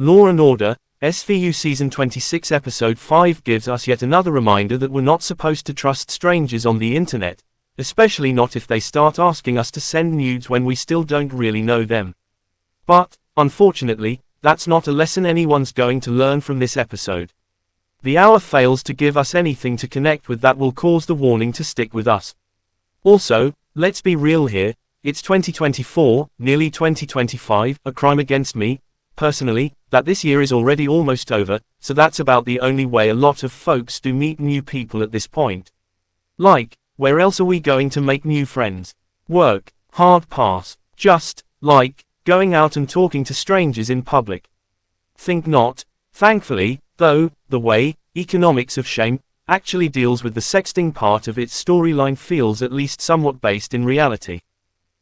Law and Order, SVU Season 26 Episode 5 gives us yet another reminder that we're not supposed to trust strangers on the internet, especially not if they start asking us to send nudes when we still don't really know them. But, unfortunately, that's not a lesson anyone's going to learn from this episode. The hour fails to give us anything to connect with that will cause the warning to stick with us. Also, let's be real here, it's 2024, nearly 2025, a crime against me, personally, that this year is already almost over, so that's about the only way a lot of folks do meet new people at this point. Like, where else are we going to make new friends? Work, hard pass. Just, like, going out and talking to strangers in public. Think not. Thankfully, though, the way, Economics of Shame, actually deals with the sexting part of its storyline feels at least somewhat based in reality.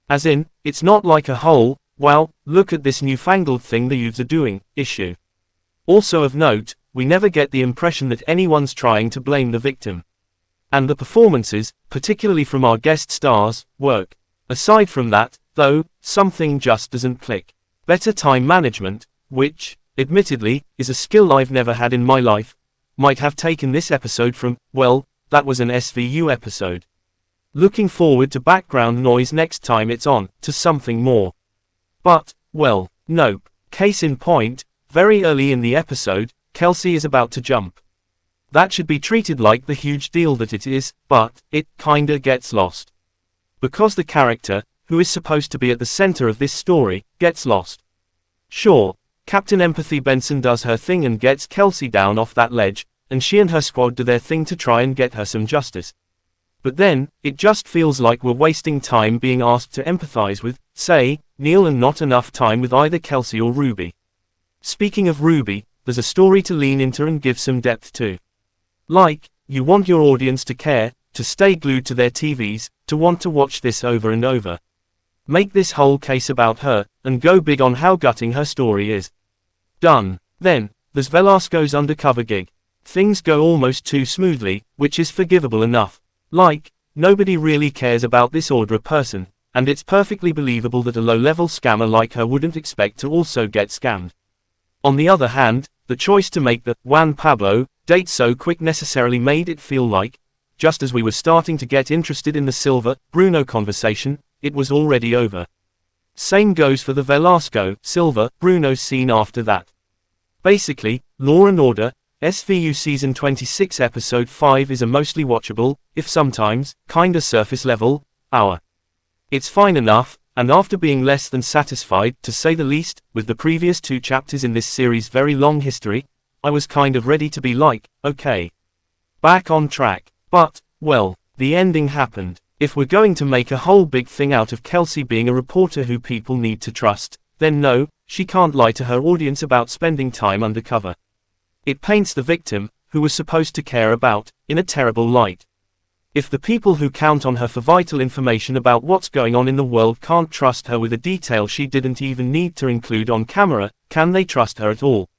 As in, it's not like a whole, wow, look at this newfangled thing the youths are doing, issue. Also of note, we never get the impression that anyone's trying to blame the victim. And the performances, particularly from our guest stars, work. Aside from that, though, something just doesn't click. Better time management, which, admittedly, is a skill I've never had in my life, might have taken this episode from, well, that was an SVU episode. Looking forward to background noise next time it's on, to something more. But, well, nope. Case in point, very early in the episode, Kelsey is about to jump. That should be treated like the huge deal that it is, but it kinda gets lost. Because the character, who is supposed to be at the center of this story, gets lost. Sure, Captain Empathy Benson does her thing and gets Kelsey down off that ledge, and she and her squad do their thing to try and get her some justice. But then, it just feels like we're wasting time being asked to empathize with, say, Neil and not enough time with either Kelsey or Ruby. Speaking of Ruby, there's a story to lean into and give some depth to. Like, you want your audience to care, to stay glued to their TVs, to want to watch this over and over. Make this whole case about her, and go big on how gutting her story is. Done. Then, there's Velasco's undercover gig. Things go almost too smoothly, which is forgivable enough. Like, nobody really cares about this Audra person, and it's perfectly believable that a low-level scammer like her wouldn't expect to also get scammed. On the other hand, the choice to make the Juan Pablo date so quick necessarily made it feel like, just as we were starting to get interested in the Silva Bruno conversation, it was already over. Same goes for the Velasco Silva Bruno scene after that. Basically, Law and Order, SVU Season 26 Episode 5 is a mostly watchable, if sometimes, kinda surface level, hour. It's fine enough, and after being less than satisfied, to say the least, with the previous 2 chapters in this series' very long history, I was kind of ready to be like, okay, back on track. But, well, the ending happened. If we're going to make a whole big thing out of Kelsey being a reporter who people need to trust, then no, she can't lie to her audience about spending time undercover. It paints the victim, who we're supposed to care about, in a terrible light. If the people who count on her for vital information about what's going on in the world can't trust her with a detail she didn't even need to include on camera, can they trust her at all?